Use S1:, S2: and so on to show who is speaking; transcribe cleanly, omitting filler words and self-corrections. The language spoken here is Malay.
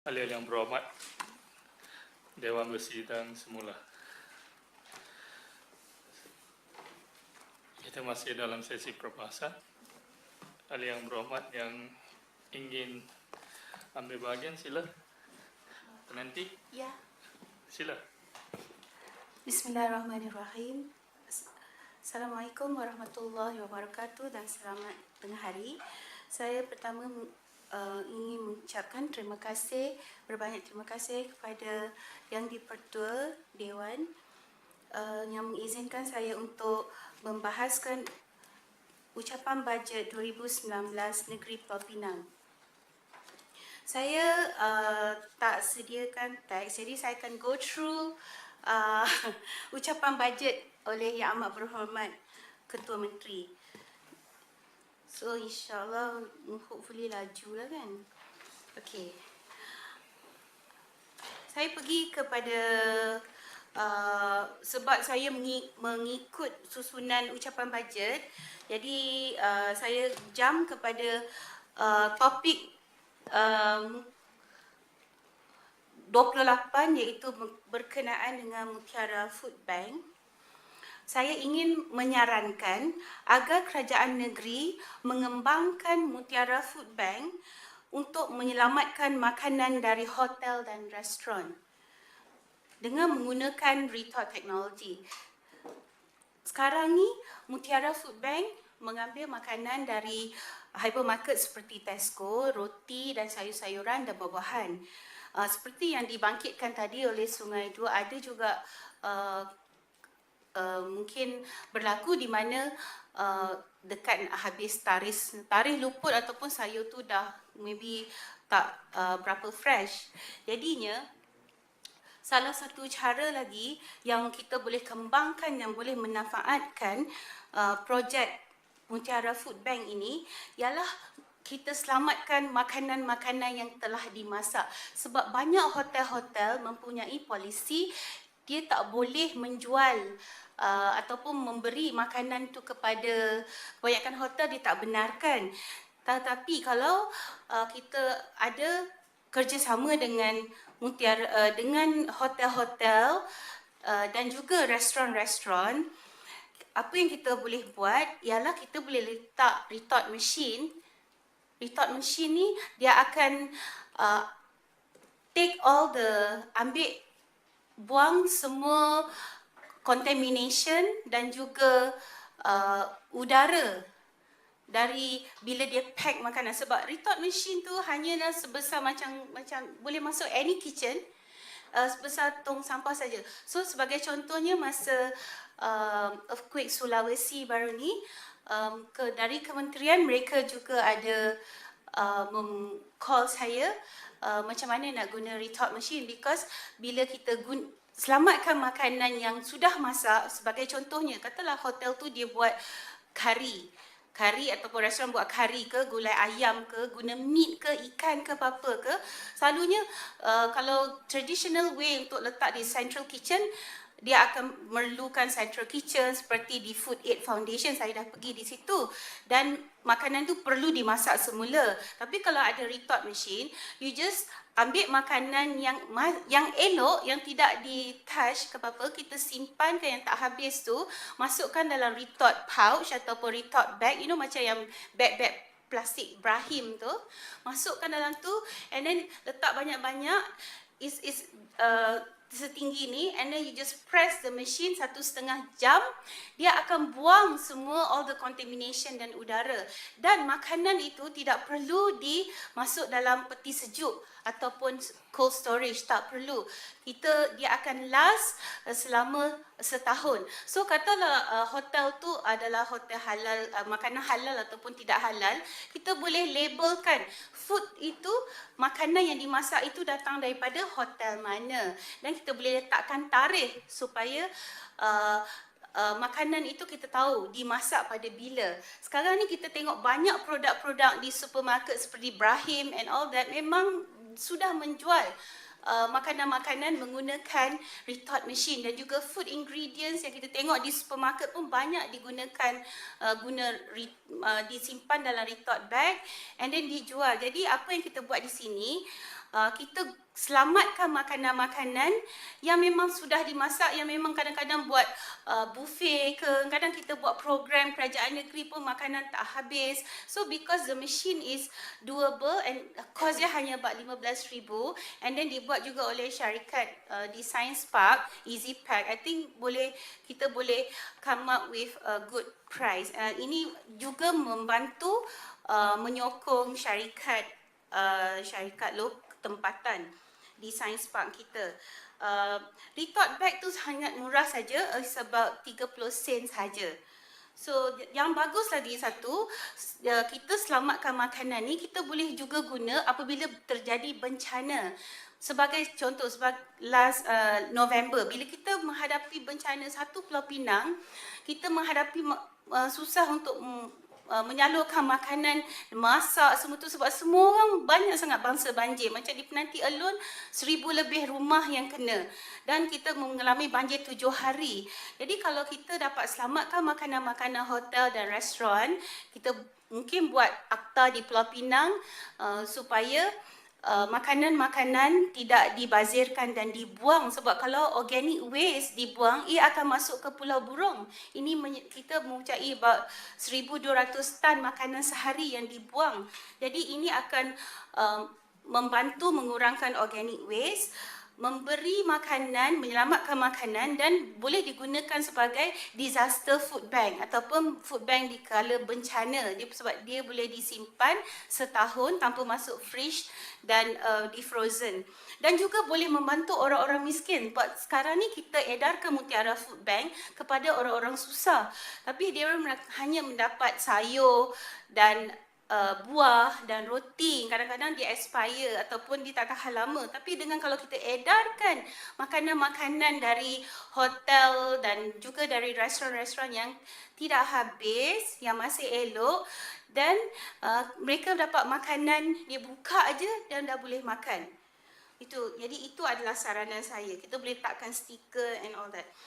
S1: Ahli yang berhormat, Dewan Bersidang semula. Kita masih dalam sesi perbahasan. Ahli yang berhormat yang ingin ambil bahagian, sila. Penanti,
S2: Ya.
S1: sila.
S2: Bismillahirrahmanirrahim. Assalamualaikum warahmatullahi wabarakatuh dan selamat tengah hari. Saya pertama ingin mengucapkan berbanyak terima kasih kepada Yang di-Pertua Dewan yang mengizinkan saya untuk membahaskan ucapan bajet 2019 Negeri Pulau Pinang. Saya tak sediakan teks, jadi saya akan go through ucapan bajet oleh Yang Amat Berhormat Ketua Menteri. So insyaAllah, hopefully laju lah kan. Okay. Saya pergi kepada sebab saya mengikut susunan ucapan bajet, jadi saya jump kepada topik 28 iaitu berkenaan dengan Mutiara Food Bank. Saya ingin menyarankan agar kerajaan negeri mengembangkan Mutiara Food Bank untuk menyelamatkan makanan dari hotel dan restoran dengan menggunakan retort teknologi. Sekarang ni Mutiara Food Bank mengambil makanan dari hypermarket seperti Tesco, roti dan sayur-sayuran dan buah-buahan. Seperti yang dibangkitkan tadi oleh Sungai Dua, ada juga mungkin berlaku di mana dekat habis tarikh luput ataupun sayur tu dah maybe tak berapa fresh. Jadinya salah satu cara lagi yang kita boleh kembangkan, yang boleh memanfaatkan projek Mutiara Food Bank ini ialah kita selamatkan makanan-makanan yang telah dimasak. Sebab banyak hotel-hotel mempunyai polisi dia tak boleh menjual ataupun memberi makanan tu kepada kebanyakan hotel, dia tak benarkan. Tetapi kalau kita ada kerjasama dengan Mutiara dengan hotel-hotel dan juga restoran-restoran, apa yang kita boleh buat ialah kita boleh letak retort machine. Retort machine ni dia akan buang semua contamination dan juga udara dari bila dia pack makanan. Sebab retort machine tu hanyalah sebesar macam boleh masuk any kitchen, sebesar tong sampah saja. So sebagai contohnya masa earthquake Sulawesi baru ni, dari kementerian mereka juga ada call saya macam mana nak guna retort machine, because bila kita selamatkan makanan yang sudah masak, sebagai contohnya katalah hotel tu dia buat kari ataupun restoran buat kari ke, gulai ayam ke, guna meat ke, ikan ke, apa-apa ke, selalunya kalau traditional way untuk letak di central kitchen, dia akan memerlukan central kitchen seperti di Food Aid Foundation. Saya dah pergi di situ dan makanan tu perlu dimasak semula. Tapi kalau ada retort machine, you just ambil makanan yang elok, yang tidak di-touch ke apa-apa, kita simpan ke yang tak habis tu, masukkan dalam retort pouch ataupun retort bag, macam yang bag-bag plastik Brahim tu, masukkan dalam tu and then letak banyak-banyak, setinggi ni, and then you just press the machine 1.5 jam, dia akan buang semua all the contamination dan udara, dan makanan itu tidak perlu dimasuk dalam peti sejuk ataupun cold storage, tak perlu. Dia akan last selama setahun. So katalah hotel tu adalah hotel halal, makanan halal ataupun tidak halal, kita boleh labelkan food itu, makanan yang dimasak itu datang daripada hotel mana, dan kita boleh letakkan tarikh supaya makanan itu kita tahu dimasak pada bila. Sekarang ni kita tengok banyak produk-produk di supermarket seperti Brahim and all that memang sudah menjual makanan-makanan menggunakan retort machine, dan juga food ingredients yang kita tengok di supermarket pun banyak digunakan disimpan dalam retort bag and then dijual. Jadi apa yang kita buat di sini, kita selamatkan makanan-makanan yang memang sudah dimasak, yang memang kadang-kadang buat buffet ke, kadang kita buat program kerajaan negeri pun makanan tak habis. So because the machine is doable and cost dia hanya about 15,000, and then dibuat juga oleh syarikat di Science Park, Easy Pack, I think kita boleh come up with a good price. Ini juga membantu menyokong syarikat tempatan di Science Park kita. Retort bag tu sangat murah saja, about 30 sen saja. So yang bagus lagi satu, kita selamatkan makanan ni kita boleh juga guna apabila terjadi bencana. Sebagai contoh, last November, bila kita menghadapi bencana satu Pulau Pinang, kita menghadapi susah untuk menyalurkan makanan, masak semua tu sebab semua orang banyak sangat bangsa banjir. Macam di Penanti alone 1,000 lebih rumah yang kena dan kita mengalami banjir 7 hari. Jadi kalau kita dapat selamatkan makanan-makanan hotel dan restoran, kita mungkin buat akta di Pulau Pinang supaya makanan-makanan tidak dibazirkan dan dibuang, sebab kalau organic waste dibuang, ia akan masuk ke Pulau Burung. Ini kita mempunyai about 1,200 tan makanan sehari yang dibuang. Jadi ini akan membantu mengurangkan organic waste, memberi makanan, menyelamatkan makanan dan boleh digunakan sebagai disaster food bank ataupun food bank di kala bencana. Sebab dia boleh disimpan setahun tanpa masuk fridge dan di frozen. Dan juga boleh membantu orang-orang miskin. Sebab sekarang ni kita edarkan Mutiara Food Bank kepada orang-orang susah. Tapi dia hanya mendapat sayur dan buah dan roti, kadang-kadang dia expire ataupun dia tak tahan lama. Tapi dengan kalau kita edarkan makanan-makanan dari hotel dan juga dari restoran-restoran yang tidak habis, yang masih elok, dan mereka dapat makanan, dia buka aja dan dah boleh makan. Jadi itu adalah saranan saya. Kita boleh letakkan stiker and all that.